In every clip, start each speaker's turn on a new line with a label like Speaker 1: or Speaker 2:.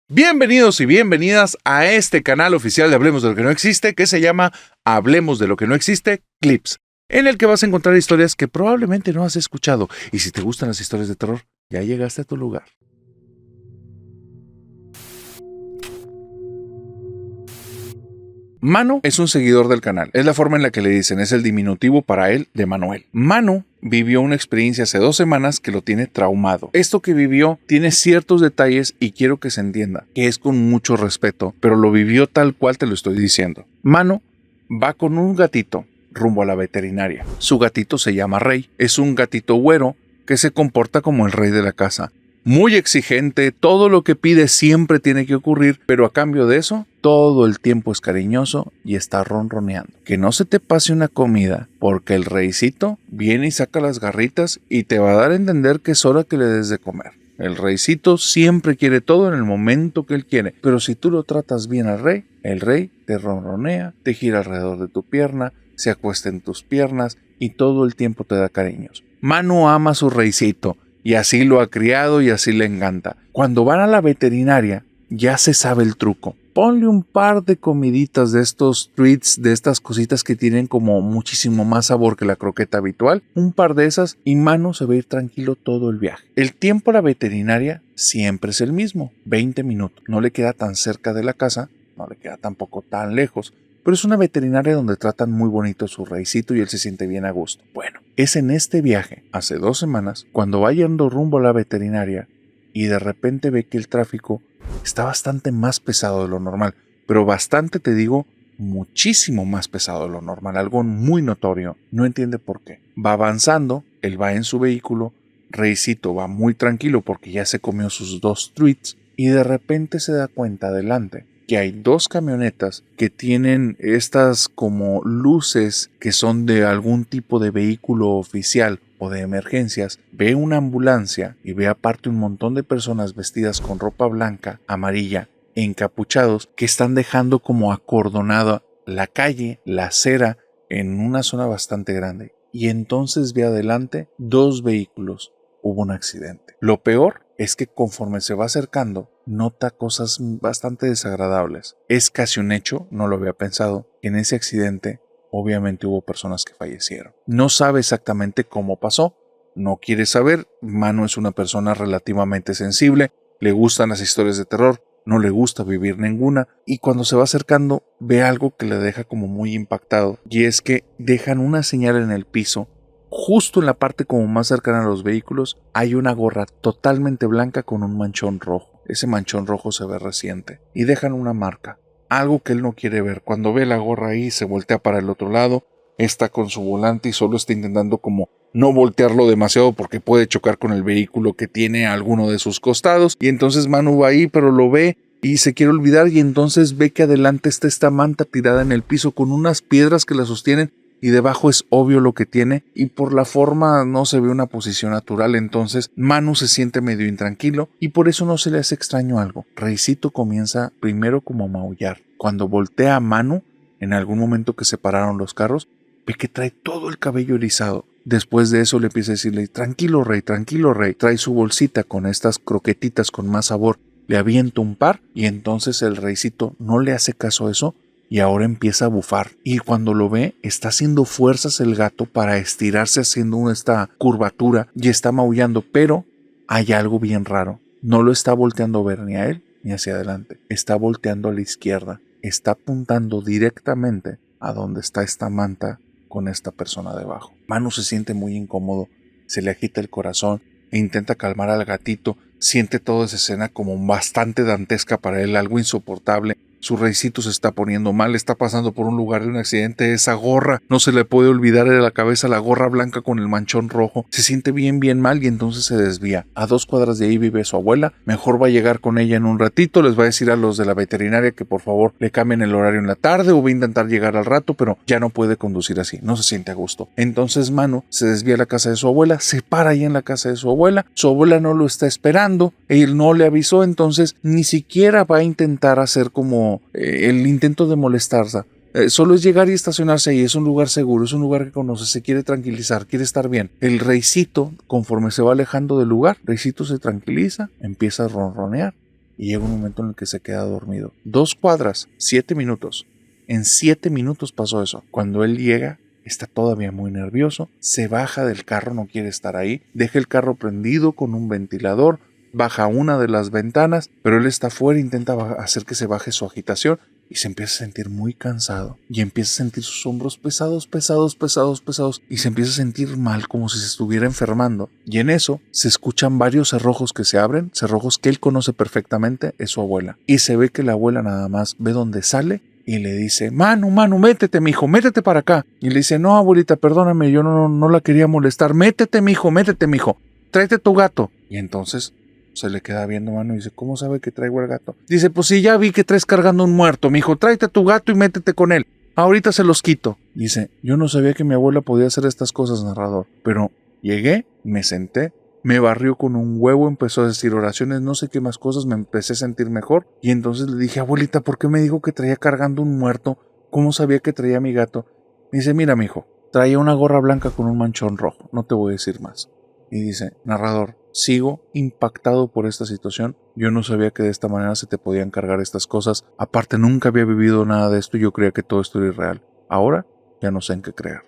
Speaker 1: Bienvenidos y bienvenidas a este canal oficial de Hablemos de lo que no existe, que se llama Hablemos de lo que no existe, Clips, en el que vas a encontrar historias que probablemente no has escuchado. Y si te gustan las historias de terror, ya llegaste a tu lugar. Manu es un seguidor del canal, es la forma en la que le dicen, es el diminutivo para él de Manuel. Manu vivió una experiencia hace 2 semanas que lo tiene traumado. Esto que vivió tiene ciertos detalles y quiero que se entienda, que es con mucho respeto, pero lo vivió tal cual te lo estoy diciendo. Manu va con un gatito rumbo a la veterinaria. Su gatito se llama Rey, es un gatito güero que se comporta como el rey de la casa. Muy exigente, todo lo que pide siempre tiene que ocurrir, pero a cambio de eso, todo el tiempo es cariñoso y está ronroneando. Que no se te pase una comida, porque el reycito viene y saca las garritas y te va a dar a entender que es hora que le des de comer. El reycito siempre quiere todo en el momento que él quiere, pero si tú lo tratas bien al rey, el rey te ronronea, te gira alrededor de tu pierna, se acuesta en tus piernas y todo el tiempo te da cariños. Manu ama a su reycito. Y así lo ha criado y así le encanta. Cuando van a la veterinaria, ya se sabe el truco. Ponle un par de comiditas de estos treats, de estas cositas que tienen como muchísimo más sabor que la croqueta habitual. Un par de esas y Manu se va a ir tranquilo todo el viaje. El tiempo a la veterinaria siempre es el mismo, 20 minutos. No le queda tan cerca de la casa, no le queda tampoco tan lejos. Pero es una veterinaria donde tratan muy bonito a su reycito y él se siente bien a gusto. Bueno, es en este viaje, hace 2 semanas, cuando va yendo rumbo a la veterinaria y de repente ve que el tráfico está bastante más pesado de lo normal. Pero bastante, te digo, muchísimo más pesado de lo normal, algo muy notorio. No entiende por qué. Va avanzando, él va en su vehículo, Reycito va muy tranquilo porque ya se comió sus 2 treats y de repente se da cuenta adelante que hay 2 camionetas que tienen estas como luces que son de algún tipo de vehículo oficial o de emergencias. Ve una ambulancia y ve aparte un montón de personas vestidas con ropa blanca, amarilla, encapuchados, que están dejando como acordonada la calle, la acera, en una zona bastante grande. Y entonces ve adelante 2 vehículos. Hubo un accidente. Lo peor es que conforme se va acercando, nota cosas bastante desagradables. Es casi un hecho, no lo había pensado, que en ese accidente obviamente hubo personas que fallecieron. No sabe exactamente cómo pasó, no quiere saber. Manu es una persona relativamente sensible, le gustan las historias de terror, no le gusta vivir ninguna, y cuando se va acercando ve algo que le deja como muy impactado, y es que dejan una señal en el piso. Justo en la parte como más cercana a los vehículos hay una gorra totalmente blanca con un manchón rojo. Ese manchón rojo se ve reciente y dejan una marca, algo que él no quiere ver. Cuando ve la gorra ahí se voltea para el otro lado, está con su volante y solo está intentando como no voltearlo demasiado porque puede chocar con el vehículo que tiene a alguno de sus costados, y entonces Manu va ahí pero lo ve y se quiere olvidar y entonces ve que adelante está esta manta tirada en el piso con unas piedras que la sostienen. Y debajo es obvio lo que tiene y por la forma no se ve una posición natural. Entonces Manu se siente medio intranquilo y por eso no se le hace extraño algo. Reycito comienza primero como a maullar. Cuando voltea a Manu, en algún momento que se pararon los carros, ve que trae todo el cabello erizado. Después de eso le empieza a decirle, tranquilo rey, trae su bolsita con estas croquetitas con más sabor, le avienta un par y entonces el Reycito no le hace caso a eso. Y ahora empieza a bufar. Y cuando lo ve, está haciendo fuerzas el gato para estirarse haciendo esta curvatura y está maullando. Pero hay algo bien raro. No lo está volteando a ver ni a él ni hacia adelante. Está volteando a la izquierda. Está apuntando directamente a donde está esta manta con esta persona debajo. Manu se siente muy incómodo. Se le agita el corazón e intenta calmar al gatito. Siente toda esa escena como bastante dantesca para él, algo insoportable. Su Reycito se está poniendo mal, está pasando por un lugar de un accidente. Esa gorra no se le puede olvidar de la cabeza, la gorra blanca con el manchón rojo. Se siente bien mal y entonces se desvía. A 2 cuadras de ahí vive su abuela. Mejor va a llegar con ella en un ratito. Les va a decir a los de la veterinaria que por favor le cambien el horario en la tarde o va a intentar llegar al rato, pero ya no puede conducir así, no se siente a gusto. Entonces Manu se desvía a la casa de su abuela, se para ahí en la casa de su abuela. Su abuela no lo está esperando, él no le avisó, entonces ni siquiera va a intentar hacer como el intento de molestarse. Solo es llegar y estacionarse ahí, es un lugar seguro, es un lugar que conoce, se quiere tranquilizar, quiere estar bien. El Reycito, conforme se va alejando del lugar, Reycito se tranquiliza, empieza a ronronear y llega un momento en el que se queda dormido. 2 cuadras, 7 minutos. En 7 minutos pasó eso. Cuando él llega, está todavía muy nervioso, se baja del carro, no quiere estar ahí, deja el carro prendido con un ventilador, baja una de las ventanas, pero él está afuera, intenta hacer que se baje su agitación y se empieza a sentir muy cansado y empieza a sentir sus hombros pesados y se empieza a sentir mal, como si se estuviera enfermando. Y en eso se escuchan varios cerrojos que se abren, cerrojos que él conoce perfectamente, es su abuela. Y se ve que la abuela nada más ve dónde sale y le dice: Manu, métete, mijo, métete para acá. Y le dice: no, abuelita, perdóname, yo no la quería molestar. Métete, mijo, tráete tu gato. Y entonces se le queda viendo Manu y dice: ¿cómo sabe que traigo el gato? Dice: pues sí, ya vi que traes cargando un muerto, mijo, tráete tu gato y métete con él. Ahorita se los quito. Dice: yo no sabía que mi abuela podía hacer estas cosas, narrador, pero llegué, me senté, me barrió con un huevo, empezó a decir oraciones, no sé qué más cosas, me empecé a sentir mejor. Y entonces le dije: abuelita, ¿por qué me dijo que traía cargando un muerto? ¿Cómo sabía que traía a mi gato? Dice: mira, mijo, traía una gorra blanca con un manchón rojo, no te voy a decir más. Y dice: narrador, sigo impactado por esta situación. Yo no sabía que de esta manera se te podían cargar estas cosas. Aparte, nunca había vivido nada de esto y yo creía que todo esto era irreal. Ahora ya no sé en qué creer.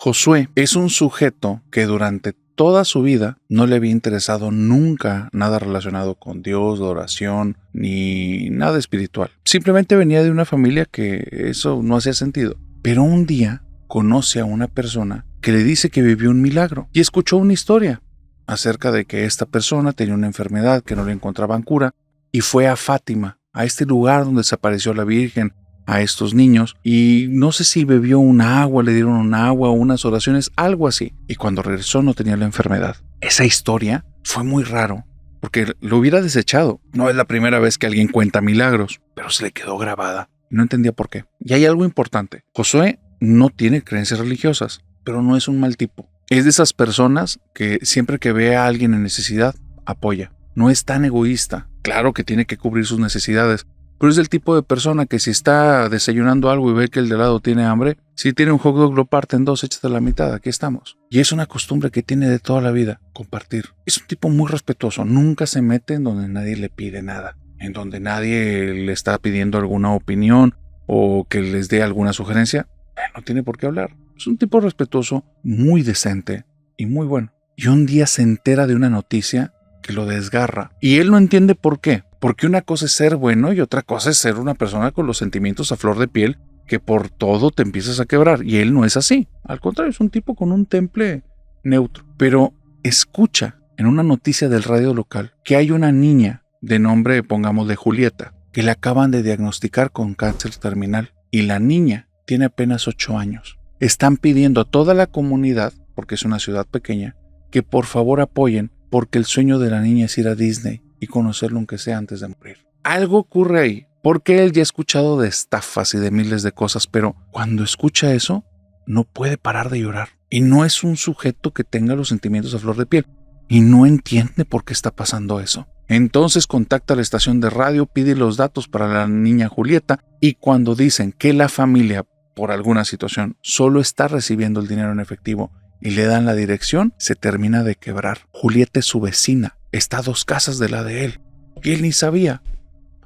Speaker 1: Josué es un sujeto que durante toda su vida no le había interesado nunca nada relacionado con Dios, la oración, ni nada espiritual. Simplemente venía de una familia que eso no hacía sentido. Pero un día conoce a una persona que le dice que vivió un milagro y escuchó una historia acerca de que esta persona tenía una enfermedad que no le encontraban cura y fue a Fátima, a este lugar donde se apareció la Virgen a estos niños, y no sé si bebió un agua, le dieron un agua o unas oraciones, algo así, y cuando regresó no tenía la enfermedad. Esa historia fue muy raro, porque lo hubiera desechado. No es la primera vez que alguien cuenta milagros, pero se le quedó grabada. No entendía por qué. Y hay algo importante: Josué no tiene creencias religiosas, pero no es un mal tipo. Es de esas personas que siempre que ve a alguien en necesidad, apoya. No es tan egoísta. Claro que tiene que cubrir sus necesidades, pero es el tipo de persona que si está desayunando algo y ve que el de lado tiene hambre, si tiene un hot dog lo parte en dos, échate la mitad, aquí estamos. Y es una costumbre que tiene de toda la vida, compartir. Es un tipo muy respetuoso, nunca se mete en donde nadie le pide nada, en donde nadie le está pidiendo alguna opinión o que les dé alguna sugerencia. No tiene por qué hablar. Es un tipo respetuoso, muy decente y muy bueno. Y un día se entera de una noticia que lo desgarra. Y él no entiende por qué. Porque una cosa es ser bueno y otra cosa es ser una persona con los sentimientos a flor de piel que por todo te empiezas a quebrar. Y él no es así. Al contrario, es un tipo con un temple neutro. Pero escucha en una noticia del radio local que hay una niña de nombre, pongámosle Julieta, que le acaban de diagnosticar con cáncer terminal. Y la niña tiene apenas 8 años. Están pidiendo a toda la comunidad, porque es una ciudad pequeña, que por favor apoyen, porque el sueño de la niña es ir a Disney y conocerlo aunque sea antes de morir. Algo ocurre ahí, porque él ya ha escuchado de estafas y de miles de cosas, pero cuando escucha eso, no puede parar de llorar. Y no es un sujeto que tenga los sentimientos a flor de piel, y no entiende por qué está pasando eso. Entonces contacta a la estación de radio, pide los datos para la niña Julieta, y cuando dicen que la familia, por alguna situación, solo está recibiendo el dinero en efectivo y le dan la dirección, se termina de quebrar. Julieta es su vecina, está a 2 casas de la de él, y él ni sabía.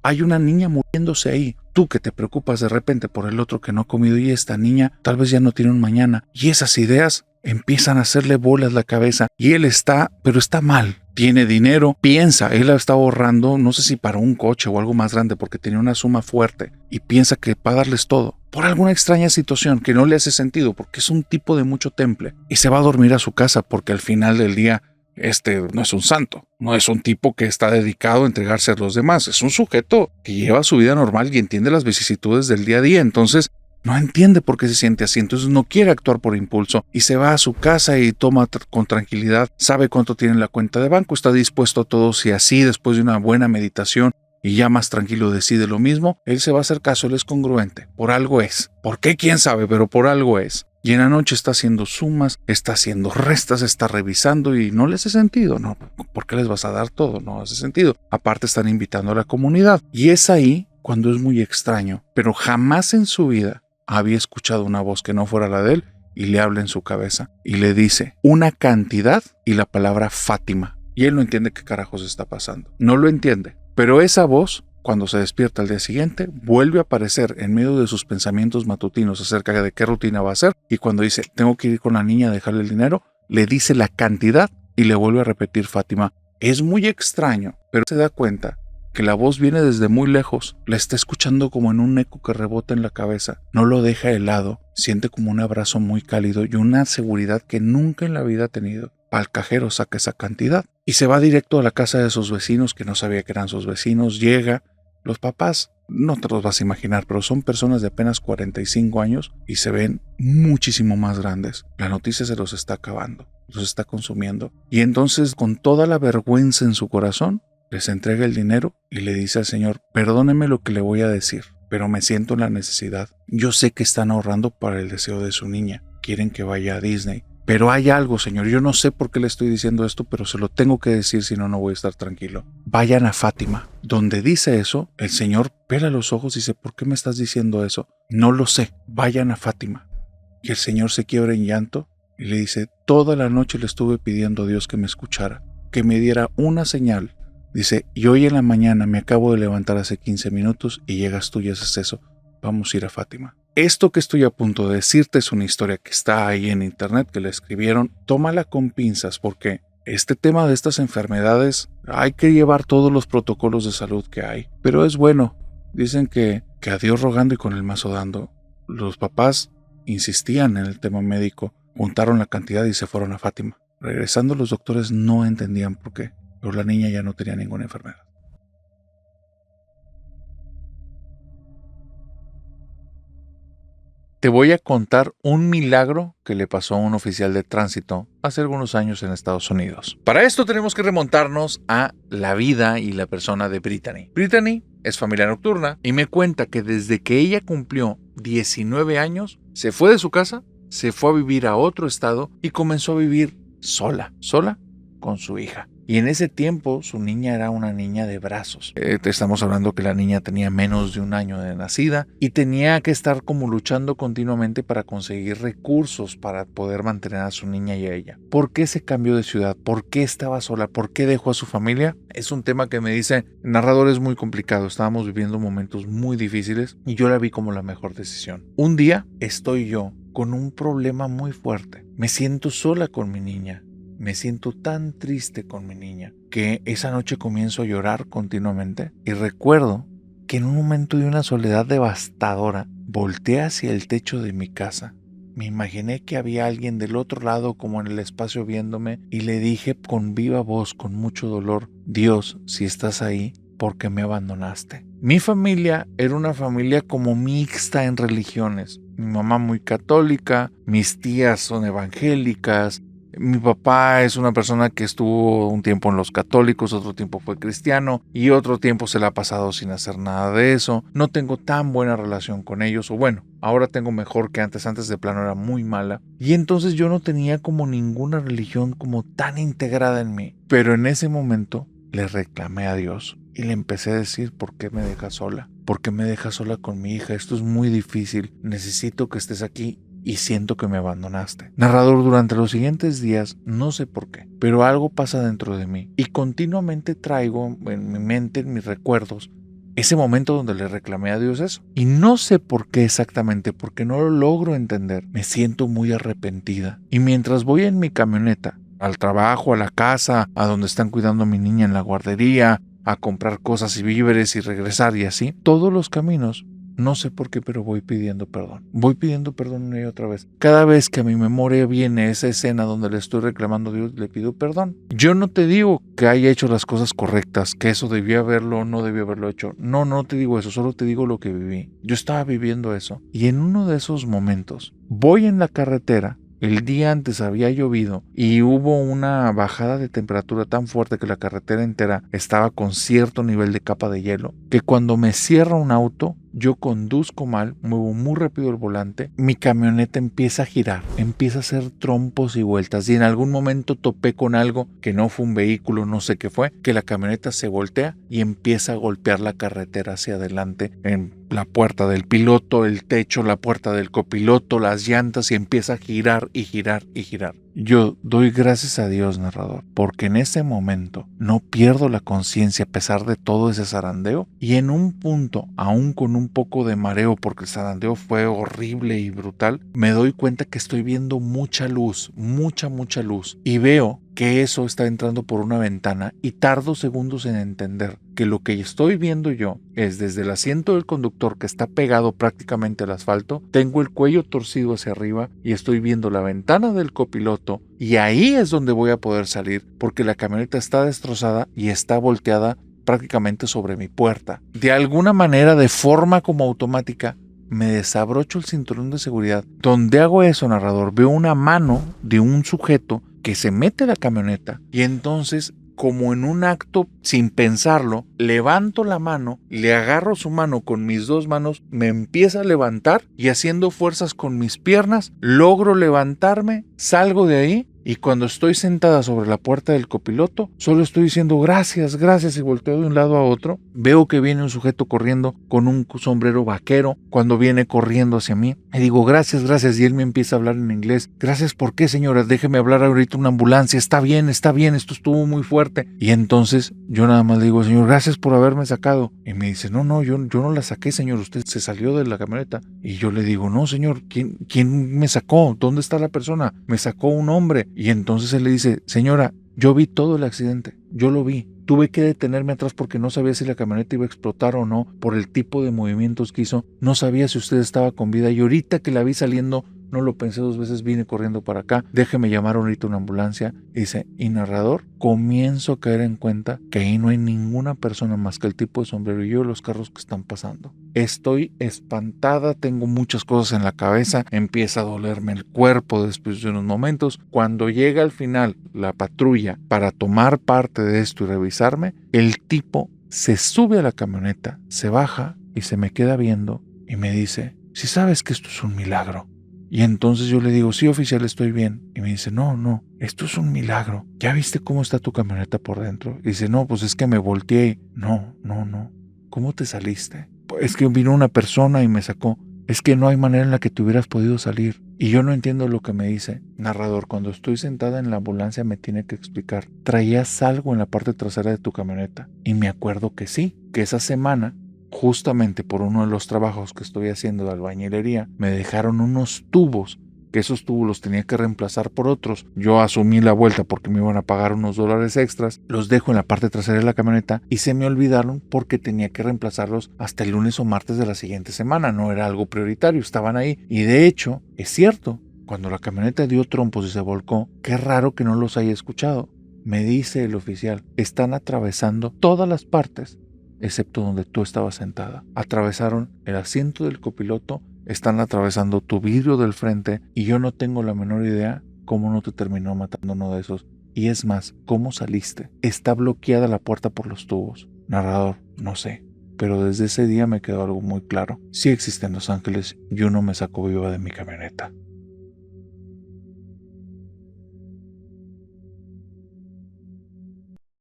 Speaker 1: Hay una niña muriéndose ahí. Tú que te preocupas de repente por el otro que no ha comido, y esta niña tal vez ya no tiene un mañana. Y esas ideas empiezan a hacerle bolas la cabeza. Y él pero está mal. Tiene dinero, piensa, él está ahorrando, no sé si para un coche o algo más grande, porque tenía una suma fuerte. Y piensa que va a darles todo. Por alguna extraña situación que no le hace sentido, porque es un tipo de mucho temple. Y se va a dormir a su casa, porque al final del día no es un santo, no es un tipo que está dedicado a entregarse a los demás, es un sujeto que lleva su vida normal y entiende las vicisitudes del día a día. Entonces no entiende por qué se siente así, entonces no quiere actuar por impulso y se va a su casa y toma con tranquilidad, sabe cuánto tiene en la cuenta de banco, está dispuesto a todo. Si así después de una buena meditación y ya más tranquilo decide lo mismo, él se va a hacer caso, él es congruente, por algo es. ¿Por qué? ¿Quién sabe? Pero por algo es. Y en la noche está haciendo sumas, está haciendo restas, está revisando y no le hace sentido. No, ¿por qué les vas a dar todo? No hace sentido. Aparte están invitando a la comunidad. Y es ahí cuando es muy extraño, pero jamás en su vida había escuchado una voz que no fuera la de él y le habla en su cabeza y le dice una cantidad y la palabra Fátima. Y él no entiende qué carajos está pasando. No lo entiende. Pero esa voz, cuando se despierta al día siguiente, vuelve a aparecer en medio de sus pensamientos matutinos acerca de qué rutina va a hacer. Y cuando dice, tengo que ir con la niña a dejarle el dinero, le dice la cantidad y le vuelve a repetir Fátima. Es muy extraño, pero se da cuenta que la voz viene desde muy lejos, la está escuchando como en un eco que rebota en la cabeza, no lo deja helado, siente como un abrazo muy cálido y una seguridad que nunca en la vida ha tenido. Al cajero saca esa cantidad y se va directo a la casa de sus vecinos, que no sabía que eran sus vecinos. Llega, los papás, no te los vas a imaginar, pero son personas de apenas 45 años y se ven muchísimo más grandes. La noticia se los está acabando, los está consumiendo. Y entonces, con toda la vergüenza en su corazón, les entrega el dinero y le dice al señor, perdóneme lo que le voy a decir, pero me siento en la necesidad. Yo sé que están ahorrando para el deseo de su niña, quieren que vaya a Disney. Pero hay algo, señor, yo no sé por qué le estoy diciendo esto, pero se lo tengo que decir, si no, no voy a estar tranquilo. Vayan a Fátima. Donde dice eso, el señor pela los ojos y dice, ¿por qué me estás diciendo eso? No lo sé, vayan a Fátima. Y el señor se quiebra en llanto y le dice, toda la noche le estuve pidiendo a Dios que me escuchara, que me diera una señal. Dice, y hoy en la mañana me acabo de levantar hace 15 minutos y llegas tú y haces eso. Vamos a ir a Fátima. Esto que estoy a punto de decirte es una historia que está ahí en internet, que la escribieron. Tómala con pinzas porque este tema de estas enfermedades hay que llevar todos los protocolos de salud que hay. Pero es bueno. Dicen que a Dios rogando y con el mazo dando. Los papás insistían en el tema médico, juntaron la cantidad y se fueron a Fátima. Regresando, los doctores no entendían por qué, pero la niña ya no tenía ninguna enfermedad. Te voy a contar un milagro que le pasó a un oficial de tránsito hace algunos años en Estados Unidos. Para esto tenemos que remontarnos a la vida y la persona de Brittany. Brittany es familia nocturna y me cuenta que desde que ella cumplió 19 años, se fue de su casa, se fue a vivir a otro estado y comenzó a vivir sola con su hija. Y en ese tiempo su niña era una niña de brazos. Te estamos hablando que la niña tenía menos de un año de nacida y tenía que estar como luchando continuamente para conseguir recursos para poder mantener a su niña y a ella. ¿Por qué se cambió de ciudad? ¿Por qué estaba sola? ¿Por qué dejó a su familia? Es un tema que me dice, el narrador, es muy complicado. Estábamos viviendo momentos muy difíciles y yo la vi como la mejor decisión. Un día estoy yo con un problema muy fuerte. Me siento sola con mi niña. Me siento tan triste con mi niña que esa noche comienzo a llorar continuamente y recuerdo que en un momento de una soledad devastadora volteé hacia el techo de mi casa. Me imaginé que había alguien del otro lado como en el espacio viéndome y le dije con viva voz, con mucho dolor, Dios, si estás ahí, ¿por qué me abandonaste? Mi familia era una familia como mixta en religiones. Mi mamá muy católica, mis tías son evangélicas. Mi papá es una persona que estuvo un tiempo en los católicos, otro tiempo fue cristiano y otro tiempo se la ha pasado sin hacer nada de eso. No tengo tan buena relación con ellos, o bueno, ahora tengo mejor que antes. Antes de plano era muy mala. Y entonces yo no tenía como ninguna religión como tan integrada en mí. Pero en ese momento le reclamé a Dios y le empecé a decir, ¿por qué me dejas sola? ¿Por qué me dejas sola con mi hija? Esto es muy difícil. Necesito que estés aquí. Y siento que me abandonaste. Narrador, durante los siguientes días, no sé por qué, pero algo pasa dentro de mí y continuamente traigo en mi mente, en mis recuerdos, ese momento donde le reclamé a Dios eso. Y no sé por qué exactamente, porque no lo logro entender. Me siento muy arrepentida. Y mientras voy en mi camioneta, al trabajo, a la casa, a donde están cuidando a mi niña en la guardería, a comprar cosas y víveres y regresar y así, todos los caminos, no sé por qué, pero voy pidiendo perdón. Voy pidiendo perdón una y otra vez. Cada vez que a mi memoria viene esa escena donde le estoy reclamando a Dios, le pido perdón. Yo no te digo que haya hecho las cosas correctas, que eso debía haberlo o no debía haberlo hecho. No te digo eso, solo te digo lo que viví. Yo estaba viviendo eso. Y en uno de esos momentos, voy en la carretera. El día antes había llovido y hubo una bajada de temperatura tan fuerte que la carretera entera estaba con cierto nivel de capa de hielo, que cuando me cierra un auto, yo conduzco mal, muevo muy rápido el volante, mi camioneta empieza a girar, empieza a hacer trompos y vueltas y en algún momento topé con algo que no fue un vehículo, no sé qué fue, que la camioneta se voltea y empieza a golpear la carretera hacia adelante en la puerta del piloto, el techo, la puerta del copiloto, las llantas y empieza a girar y girar y girar. Yo doy gracias a Dios, narrador, porque en ese momento no pierdo la conciencia a pesar de todo ese zarandeo y en un punto, aún con un poco de mareo porque el zarandeo fue horrible y brutal, me doy cuenta que estoy viendo mucha luz, mucha luz y veo que eso está entrando por una ventana y tardo segundos en entender que lo que estoy viendo yo es desde el asiento del conductor que está pegado prácticamente al asfalto, tengo el cuello torcido hacia arriba y estoy viendo la ventana del copiloto y ahí es donde voy a poder salir porque la camioneta está destrozada y está volteada prácticamente sobre mi puerta. De alguna manera, de forma como automática, me desabrocho el cinturón de seguridad. Donde hago eso, narrador, veo una mano de un sujeto que se mete a la camioneta y entonces, como en un acto sin pensarlo, levanto la mano, le agarro su mano con mis dos manos, me empieza a levantar y haciendo fuerzas con mis piernas, logro levantarme, salgo de ahí. Y cuando estoy sentada sobre la puerta del copiloto, solo estoy diciendo gracias, gracias y volteo de un lado a otro. Veo que viene un sujeto corriendo con un sombrero vaquero cuando viene corriendo hacia mí. Y digo gracias, gracias y él me empieza a hablar en inglés. Gracias, ¿por qué, señora? Déjeme hablar ahorita una ambulancia. Está bien, esto estuvo muy fuerte. Y entonces yo nada más le digo, señor, gracias por haberme sacado. Y me dice, no, yo no la saqué, señor, usted se salió de la camioneta. Y yo le digo, no, señor, ¿quién me sacó? ¿Dónde está la persona? Me sacó un hombre. Y entonces él le dice, señora, yo vi todo el accidente, yo lo vi. Tuve que detenerme atrás porque no sabía si la camioneta iba a explotar o no por el tipo de movimientos que hizo. No sabía si usted estaba con vida y ahorita que la vi saliendo, no lo pensé dos veces, vine corriendo para acá. Déjeme llamar ahorita una ambulancia. Dice, y narrador, comienzo a caer en cuenta que ahí no hay ninguna persona más que el tipo de sombrero y yo los carros que están pasando. Estoy espantada, tengo muchas cosas en la cabeza, empieza a dolerme el cuerpo después de unos momentos. Cuando llega al final la patrulla para tomar parte de esto y revisarme, el tipo se sube a la camioneta, se baja y se me queda viendo y me dice, si sabes que esto es un milagro. Y entonces yo le digo, sí, oficial, estoy bien. Y me dice, no, esto es un milagro. ¿Ya viste cómo está tu camioneta por dentro? Y dice, no, pues es que me volteé. No. ¿Cómo te saliste? Es que vino una persona y me sacó. Es que no hay manera en la que te hubieras podido salir. Y yo no entiendo lo que me dice. Narrador, cuando estoy sentada en la ambulancia me tiene que explicar. ¿Traías algo en la parte trasera de tu camioneta? Y me acuerdo que sí, que esa semana, justamente por uno de los trabajos que estoy haciendo de albañilería, me dejaron unos tubos, que esos tubos los tenía que reemplazar por otros. Yo asumí la vuelta porque me iban a pagar unos dólares extras, los dejo en la parte trasera de la camioneta y se me olvidaron porque tenía que reemplazarlos hasta el lunes o martes de la siguiente semana. No era algo prioritario, estaban ahí. Y de hecho, es cierto, cuando la camioneta dio trompos y se volcó, qué raro que no los haya escuchado. Me dice el oficial, están atravesando todas las partes excepto donde tú estabas sentada. Atravesaron el asiento del copiloto, están atravesando tu vidrio del frente y yo no tengo la menor idea cómo no te terminó matando uno de esos. Y es más, ¿cómo saliste? Está bloqueada la puerta por los tubos. Narrador, no sé. Pero desde ese día me quedó algo muy claro. Sí existen los ángeles y uno me sacó viva de mi camioneta.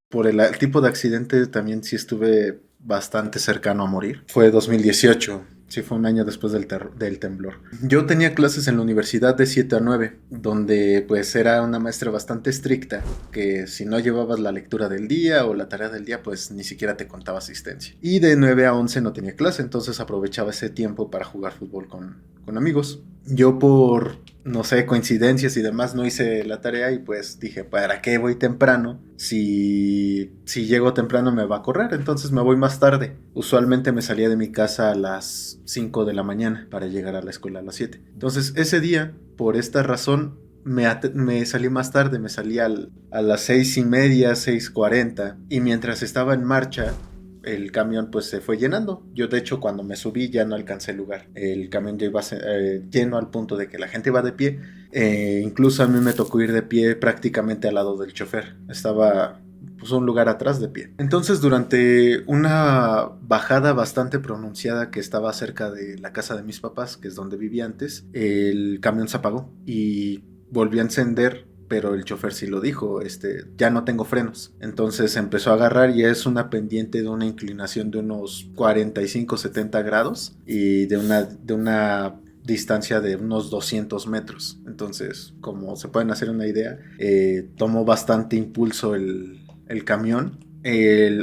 Speaker 2: Por el tipo de accidente también sí estuve bastante cercano a morir. Fue 2018, sí fue un año después del temblor. Yo tenía clases en la universidad de 7 a 9, donde pues era una maestra bastante estricta, que si no llevabas la lectura del día o la tarea del día, pues ni siquiera te contaba asistencia. Y de 9 a 11 no tenía clase, entonces aprovechaba ese tiempo para jugar fútbol con amigos. Yo por, no sé, coincidencias y demás no hice la tarea y pues dije, ¿para qué voy temprano? Si llego temprano me va a correr, entonces me voy más tarde. Usualmente me salía de mi casa a las 5 de la mañana para llegar a la escuela a las 7. Entonces ese día, por esta razón, me salí más tarde, me salí a las 6:30, 6:40 y mientras estaba en marcha el camión pues se fue llenando. Yo de hecho cuando me subí ya no alcancé el lugar. El camión ya iba lleno al punto de que la gente iba de pie. Incluso a mí me tocó ir de pie prácticamente al lado del chofer. Estaba pues, un lugar atrás de pie. Entonces, durante una bajada bastante pronunciada que estaba cerca de la casa de mis papás, que es donde vivía antes, el camión se apagó y volvió a encender, pero el chofer sí lo dijo, ya no tengo frenos. Entonces empezó a agarrar y es una pendiente de una inclinación de unos 45-70 grados y de una distancia de unos 200 metros. Entonces, como se pueden hacer una idea, tomó bastante impulso el camión.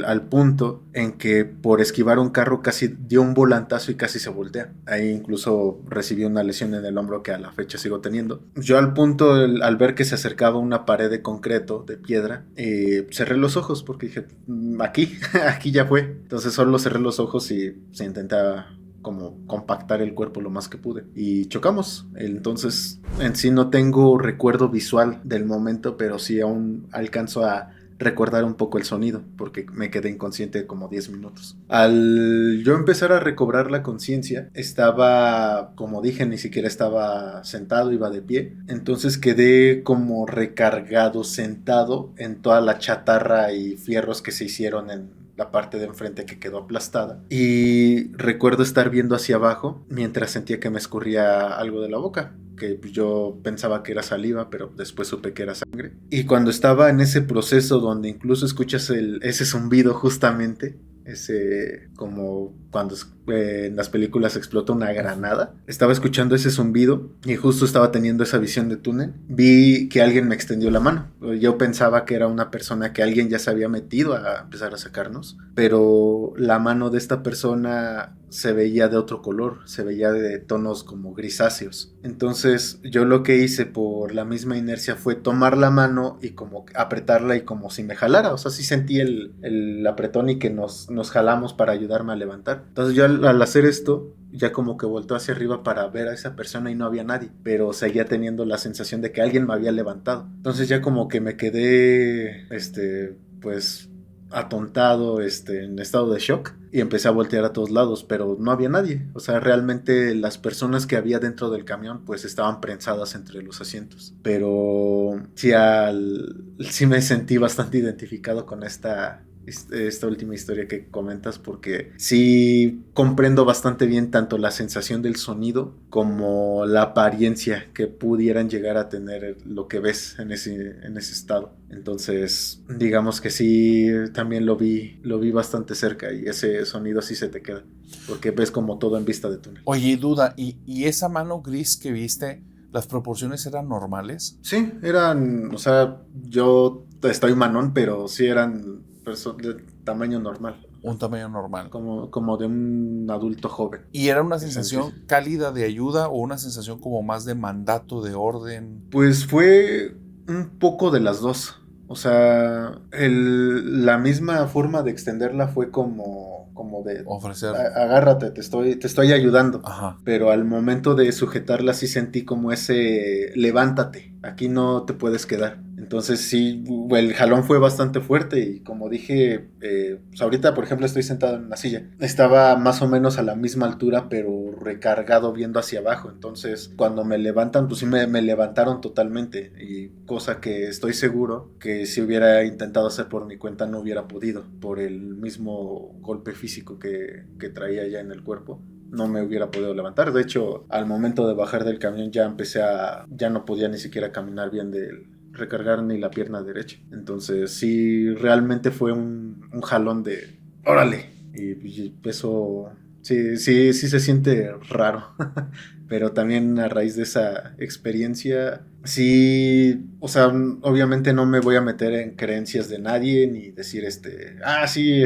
Speaker 2: Al punto en que por esquivar un carro casi dio un volantazo y casi se voltea. Ahí incluso recibí una lesión en el hombro que a la fecha sigo teniendo. Yo al punto, al ver que se acercaba una pared de concreto, de piedra, cerré los ojos porque dije, aquí, aquí ya fue. Entonces solo cerré los ojos y se intentaba como compactar el cuerpo lo más que pude y chocamos. Entonces en sí no tengo recuerdo visual del momento, pero sí aún alcanzo a recordar un poco el sonido, porque me quedé inconsciente como 10 minutos. Al yo empezar a recobrar la conciencia, estaba, como dije, ni siquiera estaba sentado, iba de pie. Entonces quedé como recargado, sentado en toda la chatarra y fierros que se hicieron en la parte de enfrente que quedó aplastada. Y recuerdo estar viendo hacia abajo mientras sentía que me escurría algo de la boca, que yo pensaba que era saliva, pero después supe que era sangre. Y cuando estaba en ese proceso donde incluso escuchas ese zumbido justamente, ese como cuando en las películas explota una granada, estaba escuchando ese zumbido y justo estaba teniendo esa visión de túnel. Vi que alguien me extendió la mano. Yo pensaba que era una persona, que alguien ya se había metido a empezar a sacarnos, pero la mano de esta persona se veía de otro color, se veía de tonos como grisáceos. Entonces yo lo que hice por la misma inercia fue tomar la mano y como apretarla y como si me jalara. O sea, sí sentí el apretón y que nos jalamos para ayudarme a levantar. Entonces yo al hacer esto, ya como que volteó hacia arriba para ver a esa persona y no había nadie, pero seguía teniendo la sensación de que alguien me había levantado. Entonces ya como que me quedé, pues atontado, en estado de shock, y empecé a voltear a todos lados, pero no había nadie. O sea, realmente las personas que había dentro del camión pues estaban prensadas entre los asientos. Pero sí me sentí bastante identificado con esta última historia que comentas, porque sí comprendo bastante bien tanto la sensación del sonido como la apariencia que pudieran llegar a tener lo que ves en ese estado. Entonces digamos que sí, también lo vi bastante cerca, y ese sonido sí se te queda porque ves como todo en vista de túnel.
Speaker 1: Oye, duda, ¿y esa mano gris que viste, las proporciones eran normales?
Speaker 2: Sí, eran, o sea, yo estoy manón, pero sí eran de tamaño normal.
Speaker 1: Un tamaño normal.
Speaker 2: Como de un adulto joven.
Speaker 1: ¿Y era una sensación cálida de ayuda o una sensación como más de mandato, de orden?
Speaker 2: Pues fue un poco de las dos. O sea, la misma forma de extenderla fue como de
Speaker 1: ofrecer.
Speaker 2: Agárrate, te estoy ayudando.
Speaker 1: Ajá.
Speaker 2: Pero al momento de sujetarla sí sentí como ese levántate, aquí no te puedes quedar. Entonces sí, el jalón fue bastante fuerte y como dije, pues ahorita por ejemplo estoy sentado en una silla. Estaba más o menos a la misma altura, pero recargado viendo hacia abajo. Entonces cuando me levantan, pues sí me levantaron totalmente. Y cosa que estoy seguro que si hubiera intentado hacer por mi cuenta no hubiera podido, por el mismo golpe físico que traía ya en el cuerpo. No me hubiera podido levantar. De hecho, al momento de bajar del camión ya no podía ni siquiera caminar bien recargar ni la pierna derecha. Entonces sí, realmente fue un jalón de órale. Y eso sí se siente raro. Pero también a raíz de esa experiencia, sí, o sea, obviamente no me voy a meter en creencias de nadie, ni decir, sí,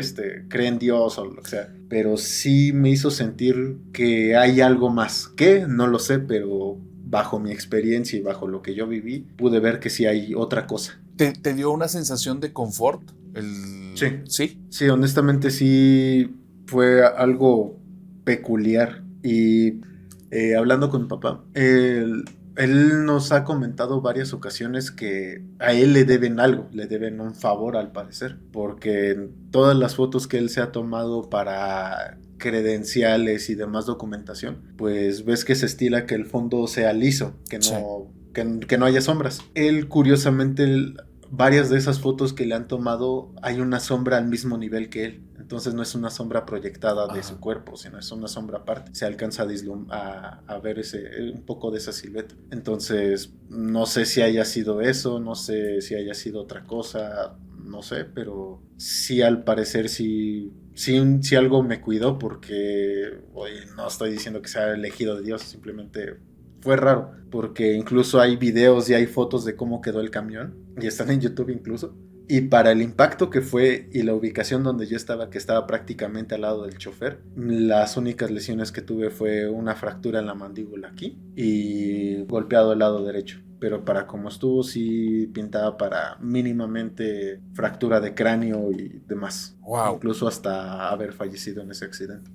Speaker 2: cree en Dios o lo que sea. Pero sí me hizo sentir que hay algo más. ¿Qué? No lo sé, pero bajo mi experiencia y bajo lo que yo viví, pude ver que sí hay otra cosa.
Speaker 1: ¿Te dio una sensación de confort?
Speaker 2: Sí. Sí, honestamente sí fue algo peculiar. Y hablando con mi papá, él nos ha comentado varias ocasiones que a él le deben algo, le deben un favor al parecer, porque en todas las fotos que él se ha tomado para credenciales y demás documentación, pues ves que se estila que el fondo sea liso, que no haya sombras. Él curiosamente varias de esas fotos que le han tomado hay una sombra al mismo nivel que él. Entonces no es una sombra proyectada de su cuerpo, sino es una sombra aparte. Se alcanza a ver un poco de esa silueta. Entonces no sé si haya sido eso, no sé si haya sido otra cosa, no sé, pero sí, al parecer sí algo me cuidó, porque no estoy diciendo que sea elegido de Dios, simplemente fue raro, porque incluso hay videos y hay fotos de cómo quedó el camión, y están en YouTube incluso. Y para el impacto que fue y la ubicación donde yo estaba, que estaba prácticamente al lado del chofer, las únicas lesiones que tuve fue una fractura en la mandíbula aquí y golpeado el lado derecho. Pero para como estuvo, sí pintaba para mínimamente fractura de cráneo y demás.
Speaker 1: Wow.
Speaker 2: Incluso hasta haber fallecido en ese accidente.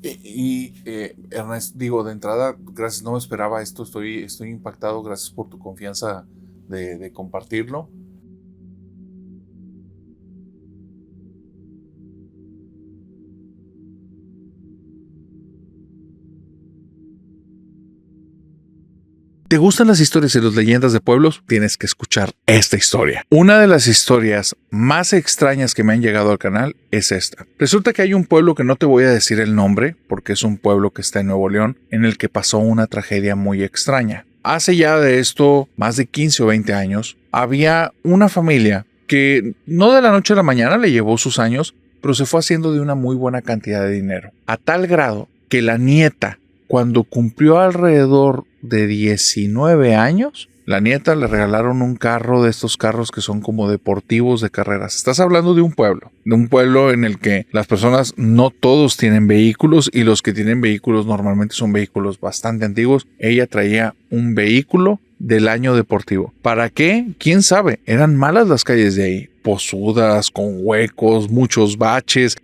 Speaker 1: Ernest, digo, de entrada, gracias, no me esperaba esto, estoy impactado, gracias por tu confianza de compartirlo. ¿Te gustan las historias y las leyendas de pueblos? Tienes que escuchar esta historia. Una de las historias más extrañas que me han llegado al canal es esta. Resulta que hay un pueblo que no te voy a decir el nombre, porque es un pueblo que está en Nuevo León, en el que pasó una tragedia muy extraña. Hace ya de esto más de 15 o 20 años, había una familia que no de la noche a la mañana, le llevó sus años, pero se fue haciendo de una muy buena cantidad de dinero. A tal grado que la nieta, cuando cumplió alrededor de 19 años, la nieta le regalaron un carro de estos carros que son como deportivos de carreras. Estás hablando de un pueblo en el que las personas no todos tienen vehículos, y los que tienen vehículos normalmente son vehículos bastante antiguos. Ella traía un vehículo del año deportivo. ¿Para qué? ¿Quién sabe? Eran malas las calles de ahí, posudas, con huecos, muchos baches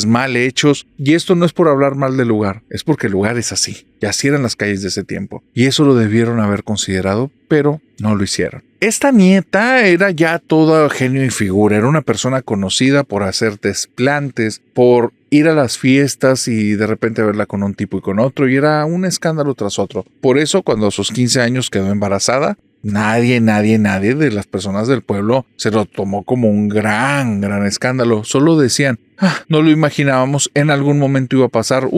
Speaker 1: mal hechos, y esto no es por hablar mal del lugar, es porque el lugar es así, y así eran las calles de ese tiempo, y eso lo debieron haber considerado, pero no lo hicieron. Esta nieta era ya toda genio y figura, era una persona conocida por hacer desplantes, por ir a las fiestas y de repente verla con un tipo y con otro, y era un escándalo tras otro. Por eso, cuando a sus 15 años quedó embarazada, nadie de las personas del pueblo se lo tomó como un gran escándalo. Solo decían, no lo imaginábamos, en algún momento iba a pasar.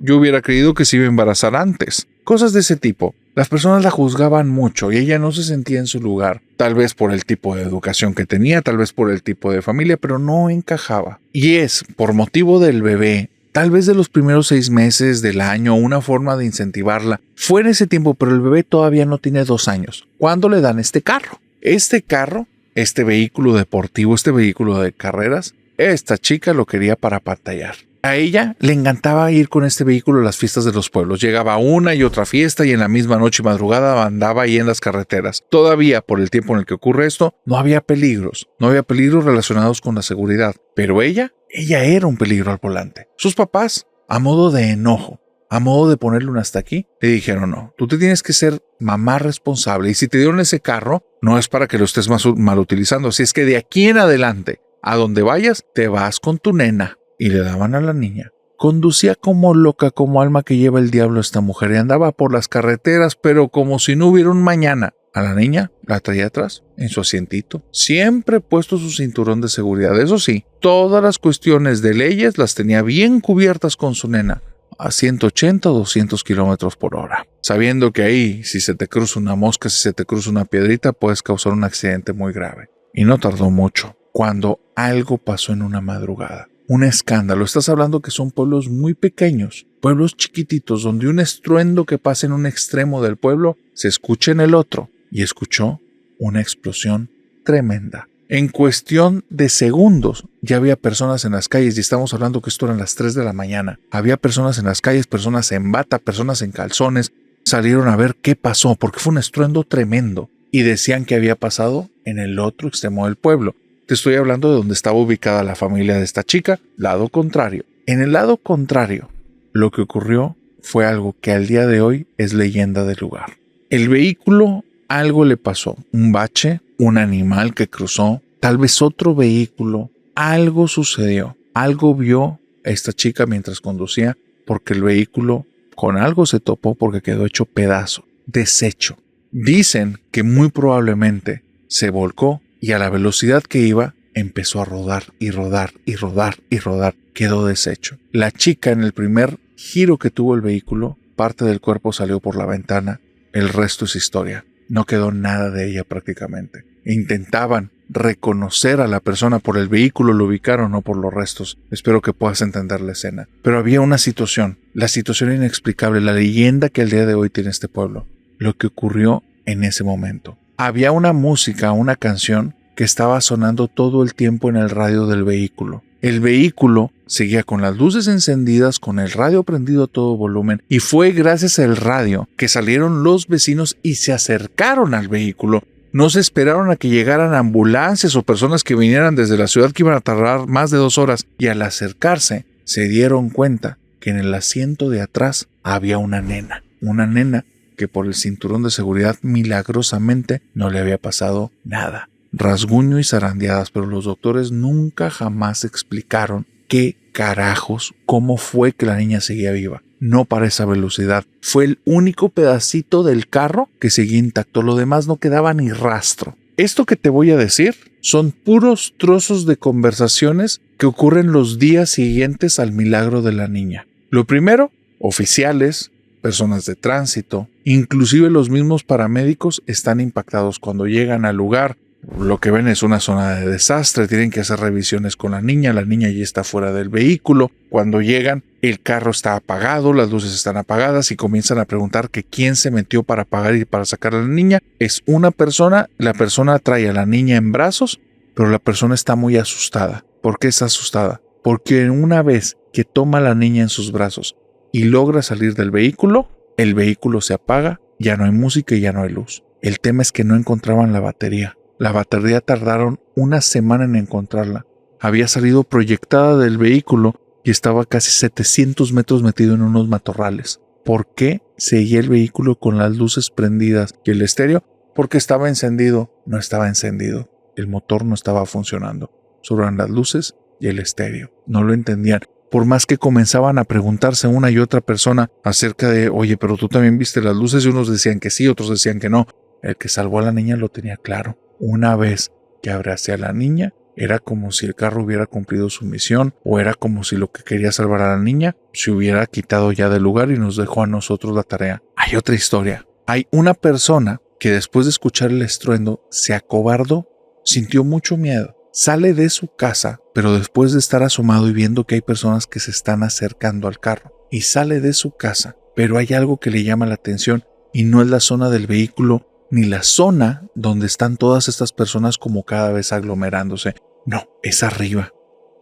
Speaker 1: Yo hubiera creído que se iba a embarazar antes. Cosas de ese tipo. Las personas la juzgaban mucho y ella no se sentía en su lugar. Tal vez por el tipo de educación que tenía, tal vez por el tipo de familia, pero no encajaba. Y es por motivo del bebé, tal vez de los primeros 6 meses del año, una forma de incentivarla. Fue en ese tiempo, pero el bebé todavía no tiene 2 años. ¿Cuándo le dan este carro? Este vehículo deportivo, este vehículo de carreras, esta chica lo quería para pantallar. A ella le encantaba ir con este vehículo a las fiestas de los pueblos. Llegaba a una y otra fiesta y en la misma noche y madrugada andaba ahí en las carreteras. Todavía, por el tiempo en el que ocurre esto, no había peligros relacionados con la seguridad. Pero ella era un peligro al volante. Sus papás, a modo de enojo, a modo de ponerle un hasta aquí, le dijeron: no, tú te tienes que ser mamá responsable, y si te dieron ese carro, no es para que lo estés mal utilizando. Así es que de aquí en adelante, a donde vayas, te vas con tu nena. Y le daban a la niña. Conducía como loca, como alma que lleva el diablo esta mujer, y andaba por las carreteras, pero como si no hubiera un mañana. A la niña la traía atrás, en su asientito, siempre puesto su cinturón de seguridad. Eso sí, todas las cuestiones de leyes las tenía bien cubiertas con su nena, a 180 o 200 kilómetros por hora, sabiendo que ahí, si se te cruza una mosca, si se te cruza una piedrita, puedes causar un accidente muy grave. Y no tardó mucho, cuando algo pasó en una madrugada. Un escándalo. Estás hablando que son pueblos muy pequeños, pueblos chiquititos, donde un estruendo que pasa en un extremo del pueblo se escucha en el otro, y escuchó una explosión tremenda. En cuestión de segundos ya había personas en las calles, y estamos hablando que esto eran las 3 de la mañana. Había personas en las calles, personas en bata, personas en calzones. Salieron a ver qué pasó, porque fue un estruendo tremendo, y decían que había pasado en el otro extremo del pueblo. Te estoy hablando de donde estaba ubicada la familia de esta chica, lado contrario. En el lado contrario, lo que ocurrió fue algo que al día de hoy es leyenda del lugar. El vehículo, algo le pasó. Un bache, un animal que cruzó, tal vez otro vehículo. Algo sucedió. Algo vio esta chica mientras conducía, porque el vehículo con algo se topó, porque quedó hecho pedazo, deshecho. Dicen que muy probablemente se volcó y a la velocidad que iba, empezó a rodar y rodar y rodar y rodar. Quedó deshecho. La chica, en el primer giro que tuvo el vehículo, parte del cuerpo salió por la ventana. El resto es historia. No quedó nada de ella prácticamente. Intentaban reconocer a la persona por el vehículo, lo ubicaron, no por los restos. Espero que puedas entender la escena. Pero había una situación, la situación inexplicable, la leyenda que al día de hoy tiene este pueblo. Lo que ocurrió en ese momento. Había una música, una canción que estaba sonando todo el tiempo en el radio del vehículo. El vehículo seguía con las luces encendidas, con el radio prendido a todo volumen, y fue gracias al radio que salieron los vecinos y se acercaron al vehículo. No se esperaron a que llegaran ambulancias o personas que vinieran desde la ciudad, que iban a tardar más de 2 horas, y al acercarse se dieron cuenta que en el asiento de atrás había una nena que por el cinturón de seguridad milagrosamente no le había pasado nada. Rasguño y zarandeadas, pero los doctores nunca jamás explicaron qué carajos, cómo fue que la niña seguía viva. No para esa velocidad. Fue el único pedacito del carro que seguía intacto. Lo demás no quedaba ni rastro. Esto que te voy a decir son puros trozos de conversaciones que ocurren los días siguientes al milagro de la niña. Lo primero, oficiales, personas de tránsito, inclusive los mismos paramédicos están impactados cuando llegan al lugar. Lo que ven es una zona de desastre, tienen que hacer revisiones con la niña ya está fuera del vehículo. Cuando llegan, el carro está apagado, las luces están apagadas y comienzan a preguntar que quién se metió para apagar y para sacar a la niña. Es una persona, la persona trae a la niña en brazos, pero la persona está muy asustada. ¿Por qué está asustada? Porque una vez que toma a la niña en sus brazos y logra salir del vehículo, el vehículo se apaga, ya no hay música y ya no hay luz. El tema es que no encontraban la batería. La batería tardaron 1 semana en encontrarla. Había salido proyectada del vehículo y estaba casi 700 metros metido en unos matorrales. ¿Por qué seguía el vehículo con las luces prendidas y el estéreo? Porque estaba encendido. No estaba encendido. El motor no estaba funcionando. Solo eran las luces y el estéreo. No lo entendían. Por más que comenzaban a preguntarse una y otra persona acerca de, oye, pero tú también viste las luces, y unos decían que sí, otros decían que no. El que salvó a la niña lo tenía claro. Una vez que abracé a la niña, era como si el carro hubiera cumplido su misión, o era como si lo que quería salvar a la niña se hubiera quitado ya del lugar y nos dejó a nosotros la tarea. Hay otra historia. Hay una persona que después de escuchar el estruendo se acobardó, sintió mucho miedo, sale de su casa, pero después de estar asomado y viendo que hay personas que se están acercando al carro, y sale de su casa, pero hay algo que le llama la atención y no es la zona del vehículo ni la zona donde están todas estas personas como cada vez aglomerándose. No, es arriba,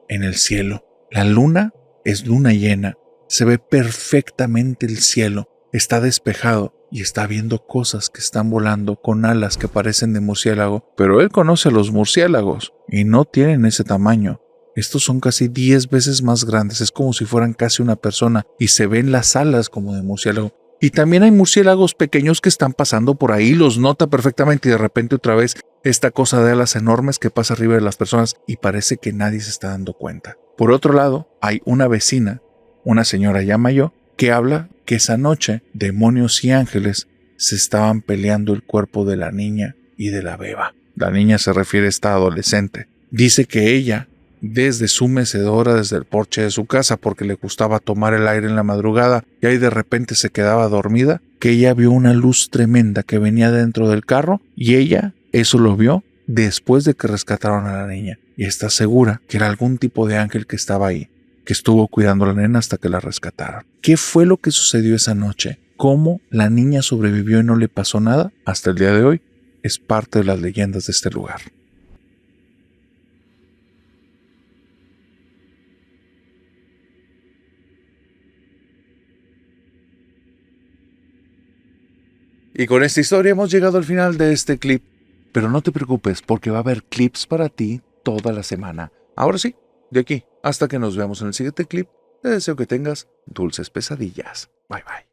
Speaker 1: en el cielo. La luna es luna llena. Se ve perfectamente el cielo. Está despejado y está viendo cosas que están volando con alas que parecen de murciélago. Pero él conoce a los murciélagos y no tienen ese tamaño. Estos son casi 10 veces más grandes. Es como si fueran casi una persona y se ven las alas como de murciélago. Y también hay murciélagos pequeños que están pasando por ahí, los nota perfectamente y de repente otra vez esta cosa de alas enormes que pasa arriba de las personas y parece que nadie se está dando cuenta. Por otro lado, hay una vecina, una señora ya mayor, que habla que esa noche demonios y ángeles se estaban peleando el cuerpo de la niña y de la beba. La niña se refiere a esta adolescente. Dice que ella, desde su mecedora, desde el porche de su casa, porque le gustaba tomar el aire en la madrugada y ahí de repente se quedaba dormida, que ella vio una luz tremenda que venía dentro del carro y ella eso lo vio después de que rescataron a la niña y está segura que era algún tipo de ángel que estaba ahí, que estuvo cuidando a la nena hasta que la rescataron. ¿Qué fue lo que sucedió esa noche? ¿Cómo la niña sobrevivió y no le pasó nada? Hasta el día de hoy es parte de las leyendas de este lugar. Y con esta historia hemos llegado al final de este clip. Pero no te preocupes porque va a haber clips para ti toda la semana. Ahora sí, de aquí hasta que nos veamos en el siguiente clip, te deseo que tengas dulces pesadillas. Bye bye.